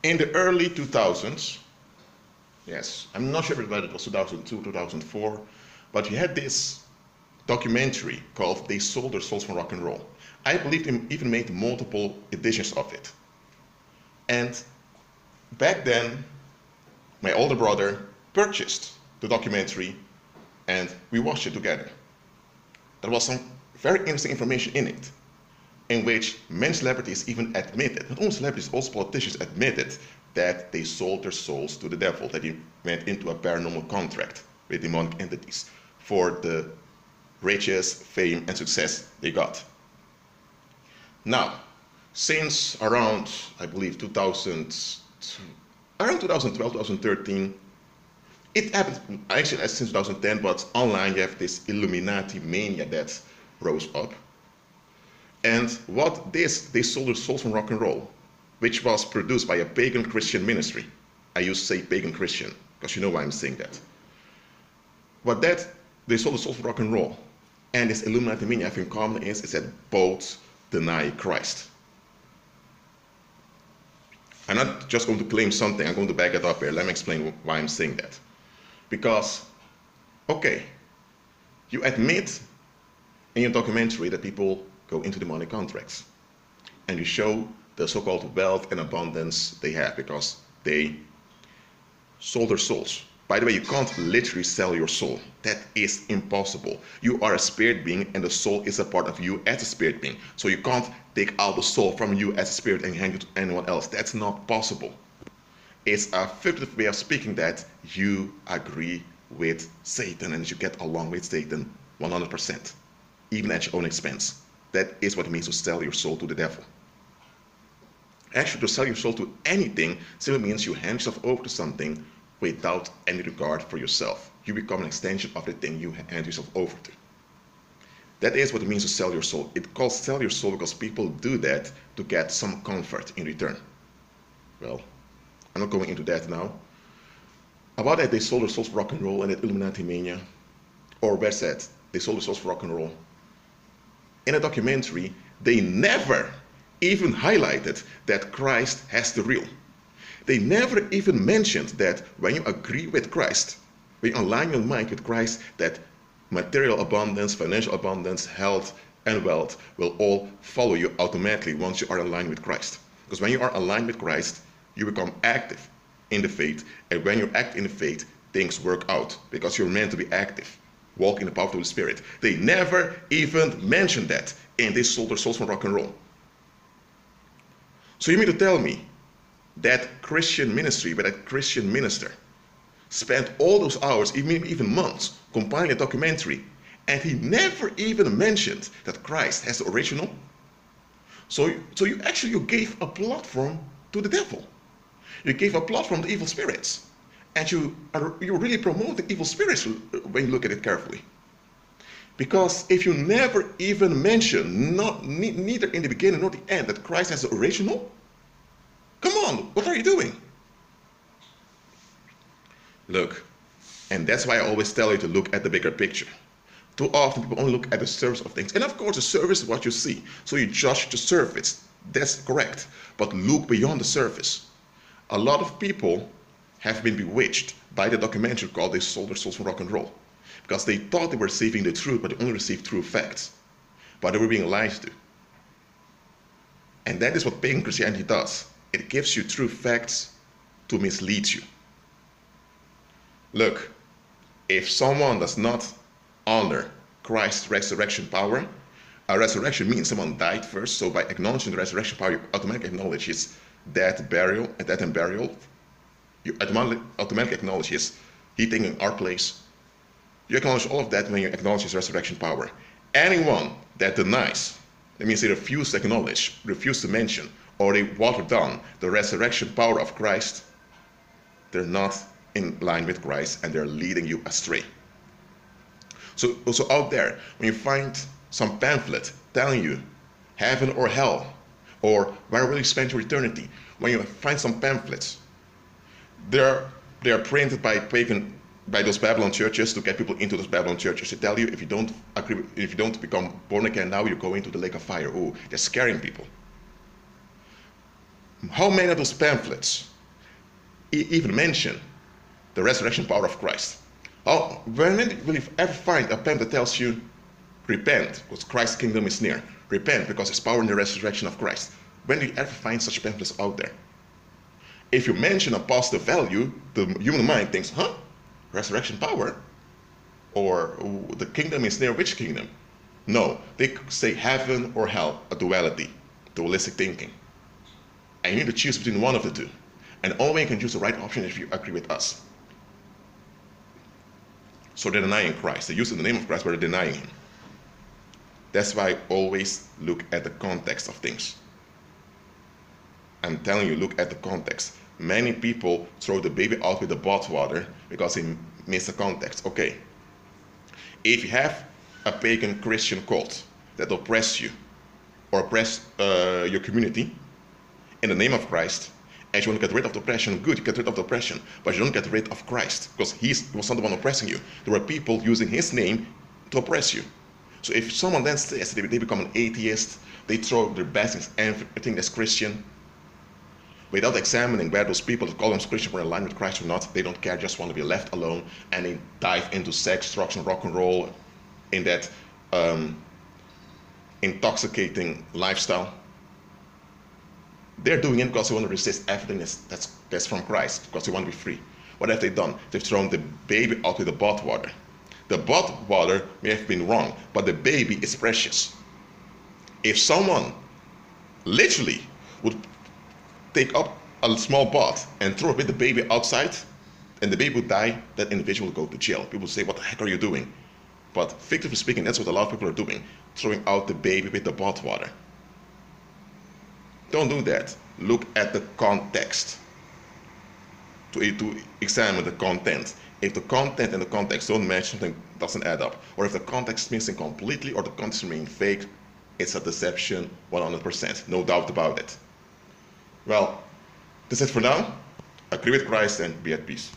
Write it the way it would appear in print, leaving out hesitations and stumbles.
In the early 2000s, yes, I'm not sure whether it was 2002, 2004, but you had this documentary called They Sold Their Souls for Rock and Roll. I believe they even made multiple editions of it. And back then, my older brother purchased the documentary and we watched it together. There was some very interesting information in it, in which many celebrities even admitted, not only celebrities, also politicians admitted that they sold their souls to the devil, that they went into a paranormal contract with demonic entities for the riches, fame, and success they got. Now, since around, I believe, around 2012, 2013, it happened actually since 2010, but online you have this Illuminati mania that rose up. And what they sold their souls from rock and roll, which was produced by a pagan Christian ministry. I used to say pagan Christian, because you know why I'm saying that. What they sold their souls from rock and roll, and this Illuminati mania have in common is that both deny Christ. I'm not just going to claim something, I'm going to back it up here. Let me explain why I'm saying that. Because, okay, you admit in your documentary that people go into demonic contracts. And you show the so-called wealth and abundance they have because they sold their souls. By the way, you can't literally sell your soul. That is impossible. You are a spirit being and the soul is a part of you as a spirit being. So you can't take out the soul from you as a spirit and hand it to anyone else. That's not possible. It's a figurative way of speaking that you agree with Satan and you get along with Satan 100%, even at your own expense. That is what it means to sell your soul to the devil. Actually, to sell your soul to anything simply means you hand yourself over to something without any regard for yourself. You become an extension of the thing you hand yourself over to. That is what it means to sell your soul. It's called sell your soul because people do that to get some comfort in return. Well, I'm not going into that now. About that, they sold their souls for rock and roll and that Illuminati mania, or better said, they sold their souls for rock and roll. In a documentary, they never even highlighted that Christ has the real. They never even mentioned that when you agree with Christ, when you align your mind with Christ, that material abundance, financial abundance, health, and wealth will all follow you automatically once you are aligned with Christ. Because when you are aligned with Christ, you become active in the faith, and when you act in the faith, things work out because you're meant to be active. Walk in the power of the Spirit. They never even mentioned that, and they sold their souls from rock and roll. So you mean to tell me that Christian ministry, but that Christian minister spent all those hours, even months, compiling a documentary, and he never even mentioned that Christ has the original? So you gave a platform to the devil. You gave a platform to evil spirits. And you're really promoting evil spirits when you look at it carefully. Because if you never even mention, neither in the beginning nor the end, that Christ has the original, come on, what are you doing? Look, and that's why I always tell you to look at the bigger picture. Too often people only look at the surface of things. And of course the surface is what you see. So you judge the surface. That's correct. But look beyond the surface. A lot of people have been bewitched by the documentary called They Sold Their Souls for Rock and Roll. Because they thought they were receiving the truth, but they only received true facts. But they were being lied to. And that is what pagan Christianity does. It gives you true facts to mislead you. Look, if someone does not honor Christ's resurrection power, a resurrection means someone died first, so by acknowledging the resurrection power, you automatically acknowledge his death and burial. You automatically acknowledge his, he taking our place. You acknowledge all of that when you acknowledge his resurrection power. Anyone that denies, that means they refuse to acknowledge, refuse to mention, or they water down the resurrection power of Christ, they're not in line with Christ and they're leading you astray. So also out there, when you find some pamphlet telling you heaven or hell, or where will you spend your eternity, when you find some pamphlets, they are printed by those Babylon churches to get people into those Babylon churches. They tell you if you don't become born again now, you're going to the lake of fire. Oh, they're scaring people. How many of those pamphlets even mention the resurrection power of Christ. Oh, when will you ever find a pamphlet that tells you, repent, because Christ's kingdom is near. Repent, because there's power in the resurrection of Christ. When do you ever find such pamphlets out there? If you mention a positive value, the human mind thinks, huh? Resurrection power? Or the kingdom is near which kingdom? No, they say heaven or hell, a duality, dualistic thinking. And you need to choose between one of the two. And the only way you can choose the right option is if you agree with us. So they're denying Christ. They use the name of Christ, but they're denying him. That's why I always look at the context of things. I'm telling you, look at the context. Many people throw the baby out with the bathwater because they miss the context. Okay, if you have a pagan Christian cult that oppress you or oppress your community in the name of Christ, and you want to get rid of the oppression, good, you get rid of the oppression, but you don't get rid of Christ because he was not the one oppressing you. There were people using his name to oppress you. So if someone then says they become an atheist, they throw their best in everything that's Christian, without examining where those people that call them Christian were in line with Christ or not, they don't care, just want to be left alone, and they dive into sex, drugs, and rock and roll in that intoxicating lifestyle. They're doing it because they want to resist everything that's from Christ, because they want to be free. What have they done? They've thrown the baby out with the bathwater. The bathwater may have been wrong, but the baby is precious. If someone literally would take up a small bath and throw it with the baby outside, and the baby would die, that individual will go to jail. People say, what the heck are you doing? But figuratively speaking, that's what a lot of people are doing, throwing out the baby with the bathwater. Don't do that. Look at the context to examine the content. If the content and the context don't match, something doesn't add up. Or if the context is missing completely or the context remains fake, it's a deception 100%. No doubt about it. Well, that's it for now. Agree with Christ and be at peace.